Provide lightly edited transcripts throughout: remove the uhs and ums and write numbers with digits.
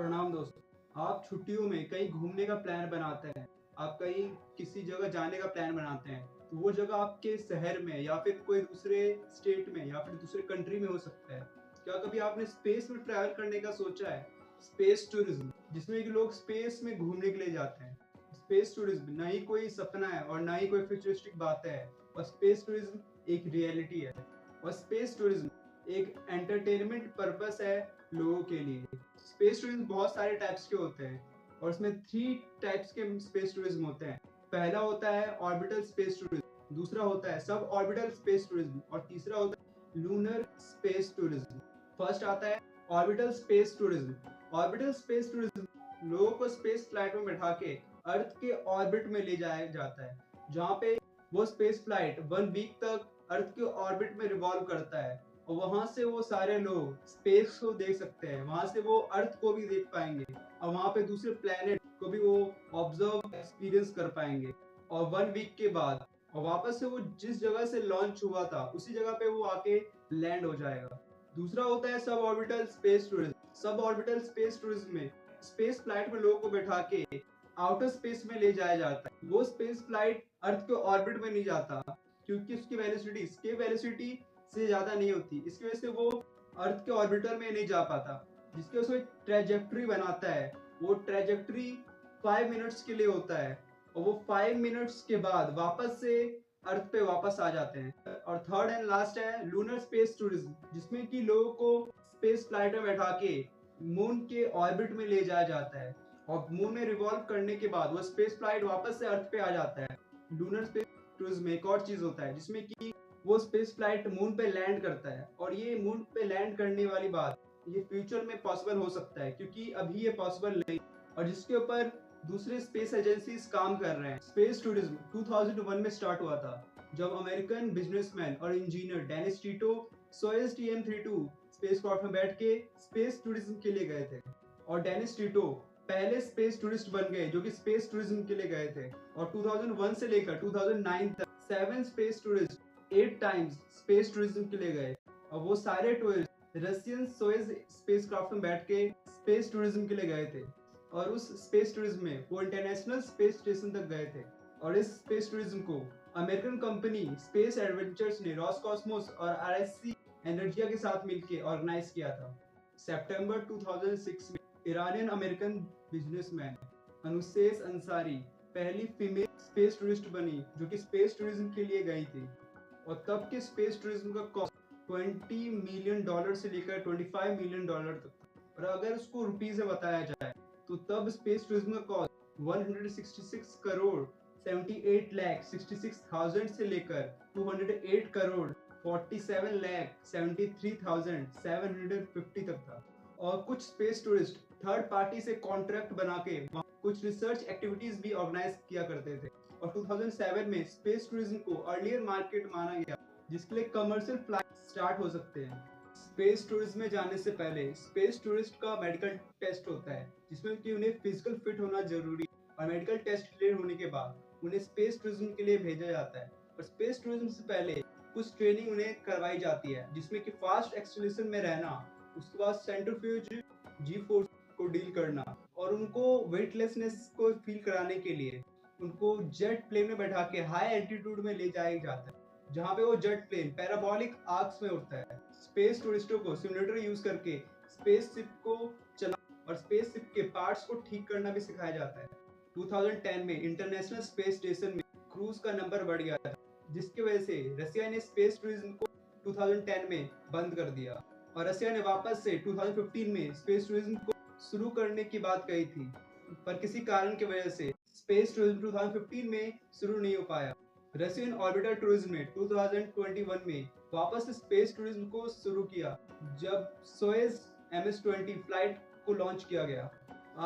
प्रणाम दोस्तों। आप छुट्टियों में कहीं घूमने का प्लान बनाते हैं, आप कहीं किसी जगह जाने का प्लान बनाते हैं, तो वो जगह आपके शहर में या फिर कोई दूसरे स्टेट में या फिर दूसरे कंट्री में हो सकता है। क्या कभी आपने स्पेस में ट्रैवल करने का सोचा है? स्पेस टूरिज्म, जिसमें कि लोग स्पेस में घूमने के लिए जाते हैं। स्पेस टूरिज्म ना ही कोई सपना है और ना ही कोई फ्यूचरिस्टिक बात है, और स्पेस टूरिज्म एक रियलिटी है। और स्पेस टूरिज्म एक एंटरटेनमेंट पर्पस है लोगों के लिए। स्पेस टूरिज्म बहुत सारे टाइप्स के होते हैं और इसमें 3 टाइप्स के स्पेस टूरिज्म होते हैं। पहला होता है ऑर्बिटल स्पेस टूरिज्म, दूसरा होता है सब ऑर्बिटल स्पेस टूरिज्म और तीसरा होता है लूनर स्पेस टूरिज्म। फर्स्ट आता है orbital space tourism. Orbital space tourism लोगों को स्पेस फ्लाइट में बैठा के अर्थ के ऑर्बिट में ले जाया जाता है, जहाँ पे वो स्पेस फ्लाइट 1 वीक तक अर्थ के ऑर्बिट में रिवॉल्व करता है और वहां से वो सारे लोग स्पेस को देख सकते हैं, वहां से वो अर्थ को भी देख पाएंगे और वहां पे दूसरे प्लेनेट को भी वो ऑब्जर्व एक्सपीरियंस कर पाएंगे। और 1 वीक के बाद और वापस से वो जिस जगह से लॉन्च हुआ था उसी जगह पे वो आके लैंड हो जाएगा। दूसरा होता है sub orbital space tourism. Sub orbital space tourism में स्पेस फ्लाइट में लोगों को बैठा के आउटर स्पेस में ले जाया जाता है। वो स्पेस फ्लाइट अर्थ के ऑर्बिट में नहीं जाता, क्योंकि उसकी वेलोसिटी स्केप वेलोसिटी से ज्यादा नहीं होती। इसकी वजह से वो अर्थ के ऑर्बिटर में नहीं जा पाता, जिसकी वजह से ट्रेजेक्ट्री बनाता है। वो ट्रेजेक्ट्री 5 मिनट्स के लिए होता है और वो 5 मिनट्स के बाद वापस से अर्थ पे वापस आ जाते हैं। और थर्ड एंड लास्ट है लूनर स्पेस टूरिज्म, जिसमें कि लोगों को स्पेस फ्लाइट में बैठा के मून के ऑर्बिट में ले जाया जाता है और मून में रिवॉल्व करने के बाद वो स्पेस फ्लाइट वापस से अर्थ पे आ जाता है। लूनर स्पेस टूरिज्म में एक और चीज होता है जिसमें कि वो स्पेस फ्लाइट मून पे लैंड करता है, और ये मून पे लैंड करने वाली बात ये फ्यूचर में पॉसिबल हो सकता है, क्योंकि अभी ये पॉसिबल नहीं और जिसके ऊपर दूसरे स्पेस एजेंसीज काम कर रहे हैं। स्पेस टूरिज्म 2001 में स्टार्ट हुआ था, जब अमेरिकन बिजनेसमैन और engineer Dennis Tito Soyuz TM-32 spacecraft में बैठ के स्पेस टूरिज्म के लिए गए थे। और डेनिस टीटो पहले स्पेस टूरिस्ट बन गए जो कि स्पेस टूरिज्म के लिए गए थे। और 2001 से लेकर 2009 तक 7 space tourist 8 times space tourism के लिए गए और वो सारे टूरिस्ट रशियन सोयज स्पेसक्राफ्ट में बैठ के स्पेस टूरिज्म के लिए गए थे। और उस स्पेस टूरिज्म में वो इंटरनेशनल स्पेस स्टेशन तक गए थे। और इस स्पेस टूरिज्म को अमेरिकन कंपनी स्पेस एडवेंचर्स ने रॉसकॉस्मोस और RSC एनर्जिया के साथ मिलकर ऑर्गेनाइज किया था। सितंबर 2006 में ईरानियन अमेरिकन बिजनेसमैन अनुशेष अंसारी पहली फीमेल स्पेस टूरिस्ट बनी जो कि स्पेस टूरिज्म के लिए गई थी। और तब के स्पेस टूरिज्म का कॉस्ट $20 मिलियन से लेकर $25 मिलियन तक था। और अगर उसको रुपीज में बताया जाए तो तब स्पेस टूरिज्म का कॉस्ट 166 करोड़ 78 लाख 66,000 से लेकर 208 करोड़ 47 लाख 73,750 तक था। और कुछ स्पेस टूरिस्ट थर्ड पार्टी से कॉन्ट्रैक्ट बना के कुछ रिसर्च एक्टिविटीज भी ऑर्गेनाइज किया करते थे। और 2007 में स्पेस टूरिज्म को अर्लियर मार्केट माना गया, जिसके लिए कमर्शियल फ्लाइट स्टार्ट हो सकते हैं। स्पेस टूरिज्म में जाने से पहले स्पेस टूरिस्ट का मेडिकल टेस्ट होता है, जिसमें कि उन्हें फिजिकल फिट होना जरूरी है। और मेडिकल टेस्ट क्लियर होने के बाद उन्हें स्पेस टूरिज्म के लिए भेजा जाता है। और स्पेस टूरिज्म से पहले कुछ ट्रेनिंग उन्हें करवाई जाती है, जिसमें कि फास्ट एक्सेलरेशन में रहना, उसके बाद सेंट्रीफ्यूज जी फोर्स को डील करना, और उनको वेटलेसनेस को फील कराने के लिए उनको जेट प्लेन में बैठा के हाई एल्टीट्यूड में ले जाया जाता है, जहाँ पे वो जेट प्लेन पैराबोलिक आर्क्स में उड़ता है। स्पेस टूरिस्टों को सिमुलेटर यूज करके स्पेस शिप को चलाना और स्पेस शिप के पार्ट्स को ठीक करना भी सिखाया जाता है। 2010 में इंटरनेशनल स्पेस स्टेशन में क्रूज का नंबर बढ़ गया था, जिसकी वजह से रसिया ने स्पेस टूरिज्म को 2010 में बंद कर दिया और रसिया ने वापस से 2015 में स्पेस टूरिज्म को शुरू करने की बात कही थी, पर किसी कारण की वजह से स्पेस टूरिज्म 2015 में शुरू नहीं हो पाया। रशियन ऑर्बिटर टूरिज्म ने 2021 में वापस स्पेस टूरिज्म को शुरू किया, जब सोयज MS-20 फ्लाइट को लॉन्च किया गया।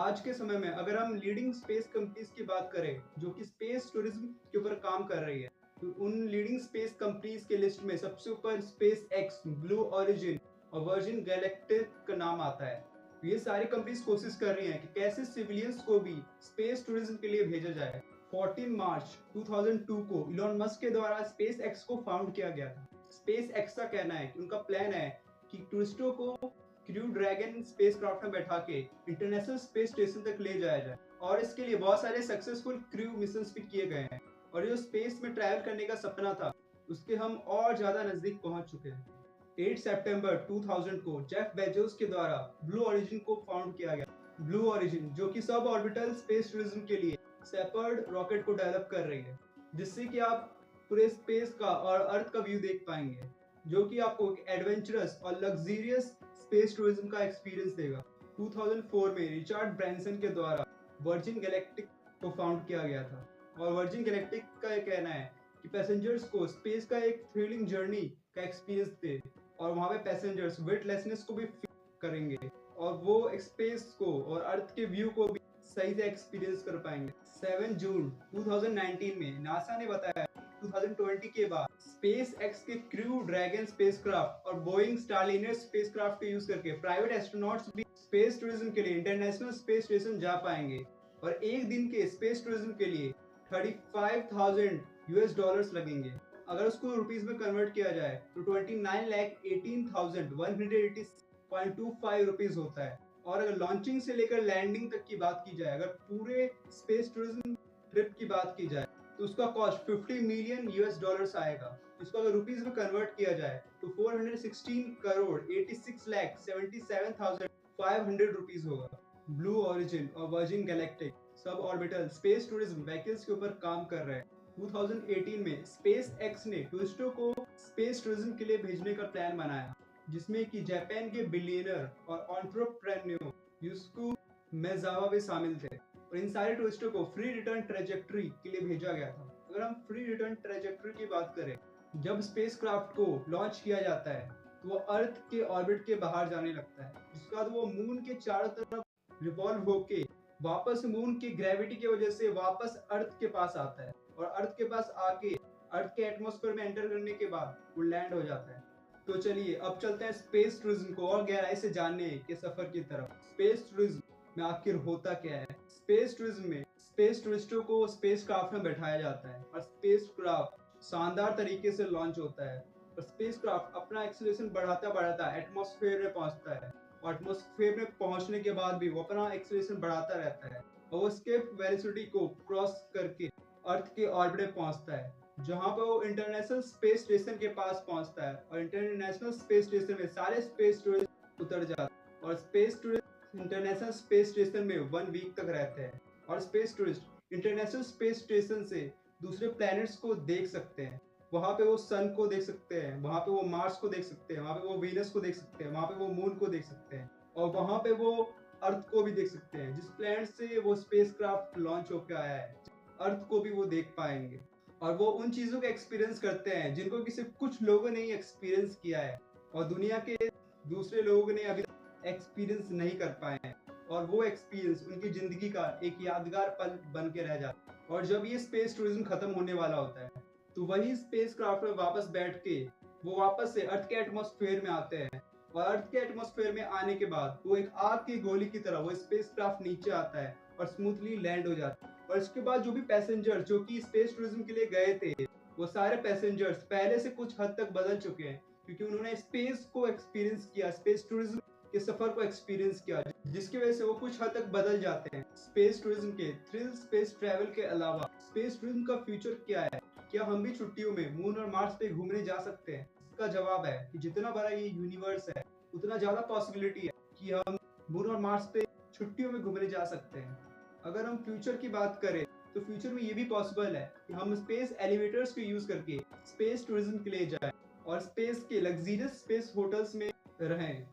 आज के समय में अगर हम लीडिंग स्पेस कंपनीज की बात करें जो कि स्पेस टूरिज्म के ऊपर काम कर रही है, तो उन लीडिंग स्पेस कंपनीज के लिस्ट में सबसे ऊपर स्पेस एक्स, ब्लू ओरिजिन और वर्जिन गैलेक्टिक का नाम आता है। ये सारी कंपनीज कोशिश कर रही हैं कि कैसे सिविलियंस को भी स्पेस टूरिज्म के लिए भेजा जाए। 14 मार्च 2002 को इलॉन मस्क के द्वारा स्पेस एक्स को फाउंड किया गया था। स्पेस एक्स का कहना है कि उनका प्लान है कि टूरिस्टों को क्रू ड्रैगन स्पेसक्राफ्ट में बैठा के इंटरनेशनल स्पेस स्टेशन तक ले जाया जाए। और इसके लिए बहुत सारे सक्सेसफुल क्रू मिशंस भी किए गए हैं और जो स्पेस में ट्रैवल करने का सपना था उसके हम और ज्यादा नजदीक पहुंच चुके हैं। 8 सितंबर 2000 को जेफ बेजोस के द्वारा ब्लू ओरिजिन को फाउंड किया गया। ब्लू ओरिजिन जो कि सब ऑर्बिटल स्पेस टूरिज्म के लिए शेपर्ड रॉकेट को डेवलप कर रही है, जिससे कि आप पूरे स्पेस का और अर्थ का व्यू देख पाएंगे, जो कि आपको एक एडवेंचरस और लग्जरियस स्पेस टूरिज्म का एक्सपीरियंस देगा। 2004 में रिचर्ड ब्रैंसन के द्वारा वर्जिन गैलेक्टिक को फाउंड किया गया था और वर्जिन गैलेक्टिक का यह कहना है कि पैसेंजर्स को स्पेस का एक थ्रिलिंग जर्नी का एक्सपीरियंस दे और वहाँ पे पैसेंजर्स वेटलेसनेस को भी फील करेंगे और वो स्पेस को और अर्थ के व्यू को भी सही से एक्सपीरियंस कर पाएंगे। 7 जून 2019 में नासा ने बताया 2020 के बाद स्पेस एक्स के क्रू ड्रैगन स्पेसक्राफ्ट और बोइंग स्टारलाइनर स्पेसक्राफ्ट का यूज करके प्राइवेट एस्ट्रोनॉट्स भी स्पेस टूरिज्म के लिए इंटरनेशनल स्पेस स्टेशन जा पाएंगे और एक दिन के स्पेस टूरिज्म के लिए $35,000 लगेंगे। अगर उसको रुपीस में कन्वर्ट किया जाए तो 29,18,180.25 रुपीस होता है। और अगर लॉन्चिंग से लेकर लैंडिंग तक की बात की जाए, अगर पूरे स्पेस टूरिज्म ट्रिप की बात की जाए तो उसका कॉस्ट $50 मिलियन आएगा। इसको अगर रुपीस में कन्वर्ट किया जाए तो 416,86,77,500 रुपीस होगा। ब्लू ओरिजिन और virgin galactic sub orbital space tourism vehicles के ऊपर काम कर रहे हैं। 2018 में स्पेस एक्स ने टूरिस्टों को स्पेस टूरिज्म के लिए भेजने का प्लान बनाया, जिसमें कि जापान के बिलियनर और एंटरप्रेन्योर युस्को मेजावा भी शामिल थे और इन सारे टूरिस्टों को फ्री रिटर्न ट्रेजेक्टरी के लिए भेजा गया था। अगर हम फ्री रिटर्न ट्रेजेक्टरी की बात करें, जब स्पेसक्राफ्ट को लॉन्च किया जाता है तो वो अर्थ के ऑर्बिट के बाहर जाने लगता है, जिसके बाद वो मून के चारों तरफ रिवॉल्व होके वापस मून की ग्रेविटी की वजह से वापस अर्थ के पास आता है और अर्थ के पास आके अर्थ के एटमॉस्फेयर में एंटर करने के बाद वो लैंड हो जाता है। तो चलिए अब चलते हैं स्पेस टूरिज्म को और गहराई से जानने के सफर की तरफ। स्पेस टूरिज्म में आखिर होता क्या है? स्पेस टूरिज्म में स्पेस टूरिस्टों को स्पेस क्राफ्ट में बैठाया जाता है और स्पेस क्राफ्ट शानदार तरीके से लॉन्च होता है और स्पेस क्राफ्ट अपना एक्सीलरेशन बढ़ाता बढ़ाता एटमॉस्फेयर में पहुंचता है और एटमॉस्फेयर में पहुंचने के बाद भी वो अपना एक्सीलरेशन बढ़ाता रहता है और वो एस्केप वेलोसिटी को क्रॉस करके अर्थ के ऑर्बिट में पहुंचता है, जहां पर वो इंटरनेशनल स्पेस स्टेशन के पास पहुंचता है और इंटरनेशनल स्पेस स्टेशन में सारे स्पेस टूरिस्ट उतर जाते हैं और space tourist international space station में 1 वीक तक रहते हैं और space tourist international space station से दूसरे प्लैनेट्स को देख सकते हैं। वहां पे वो सन को देख सकते हैं, वहां पे वो मार्स को देख सकते हैं, वहां पे वो वीनस को देख सकते हैं, वहां पे वो मून को देख सकते हैं और वहां पे वो अर्थ को भी देख सकते हैं, जिस प्लैनेट से वो स्पेसक्राफ्ट लॉन्च होकर आया है। अर्थ को भी वो देख पाएंगे और वो उन चीजों का एक्सपीरियंस करते हैं जिनको कि सिर्फ कुछ लोगों ने ही एक्सपीरियंस किया है और दुनिया के दूसरे लोगों ने अभी तक एक्सपीरियंस नहीं कर पाए हैं और वो एक्सपीरियंस उनकी जिंदगी का एक यादगार पल बन के रह जाता है। और जब ये स्पेस टूरिज्म खत्म होने वाला होता है तो वही स्पेस क्राफ्ट में वापस बैठ के वो वापस से अर्थ के एटमॉस्फेयर में आते हैं और अर्थ के एटमॉस्फेयर में आने के बाद वो एक आग की गोली की तरह वो स्पेस क्राफ्ट नीचे आता है और स्मूथली लैंड हो जाता है। और इसके बाद जो भी पैसेंजर जो कि स्पेस टूरिज्म के लिए गए थे, वो सारे पैसेंजर्स पहले से कुछ हद तक बदल चुके हैं क्योंकि उन्होंने स्पेस को एक्सपीरियंस किया, स्पेस टूरिज्म के सफर को एक्सपीरियंस किया, जिसकी वजह से वो कुछ हद तक बदल जाते हैं। स्पेस टूरिज्म के थ्रिल स्पेस ट्रैवल के अलावा स्पेस टूरिज्म का फ्यूचर क्या है? क्या हम भी छुट्टियों में मून और मार्स पे घूमने जा सकते हैं? इसका जवाब है कि जितना बड़ा ये यूनिवर्स है उतना ज्यादा पॉसिबिलिटी है कि हम मून और मार्स पे छुट्टियों में घूमने जा सकते हैं। अगर हम फ्यूचर की बात करें तो फ्यूचर में ये भी पॉसिबल है कि हम स्पेस एलिवेटर्स को यूज करके स्पेस टूरिज्म के लिए जाएं और स्पेस के लग्जरियस स्पेस होटल्स में रहें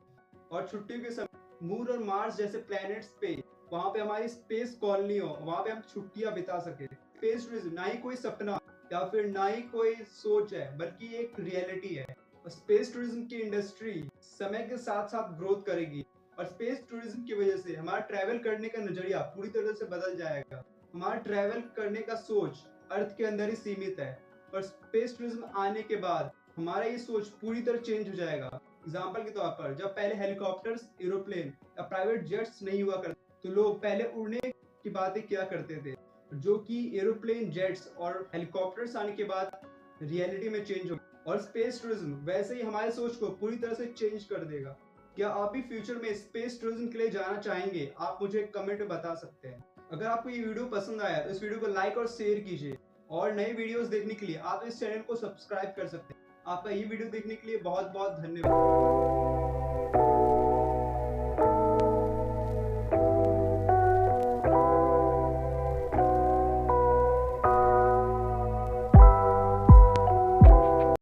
और छुट्टियों के समय मून और मार्स जैसे प्लैनेट्स पे वहां पे हमारी स्पेस कॉलोनी हो, वहां पे हम छुट्टियां बिता सके। स्पेस टूरिज्म ना ही कोई सपना या फिर ना ही कोई सोच है, बल्कि एक रियलिटी है और स्पेस टूरिज्म की इंडस्ट्री समय के साथ साथ ग्रोथ करेगी और स्पेस टूरिज्म की वजह से हमारा ट्रैवल करने का नजरिया पूरी तरह से बदल जाएगा। हमारा ट्रैवल करने का सोच अर्थ के अंदर ही सीमित है और स्पेस टूरिज्म आने के बाद हमारा ये सोच पूरी तरह चेंज हो जाएगा। एग्जाम्पल के तौर पर जब पहले हेलीकॉप्टर्स, एरोप्लेन या प्राइवेट जेट्स नहीं हुआ करते तो लोग पहले उड़ने की बातें किया करते थे, जो कि एरोप्लेन, जेट्स और हेलीकॉप्टर्स आने के बाद रियलिटी में चेंज हो और स्पेस टूरिज्म वैसे ही हमारे सोच को पूरी तरह से चेंज कर देगा। क्या आप भी फ्यूचर में स्पेस टूरिज्म के लिए जाना चाहेंगे? आप मुझे कमेंट में बता सकते हैं। अगर आपको ये वीडियो पसंद आया तो इस वीडियो को लाइक और शेयर कीजिए और नई वीडियोस देखने के लिए आप इस चैनल को सब्सक्राइब कर सकते हैं। आपका ये वीडियो देखने के लिए बहुत बहुत धन्यवाद।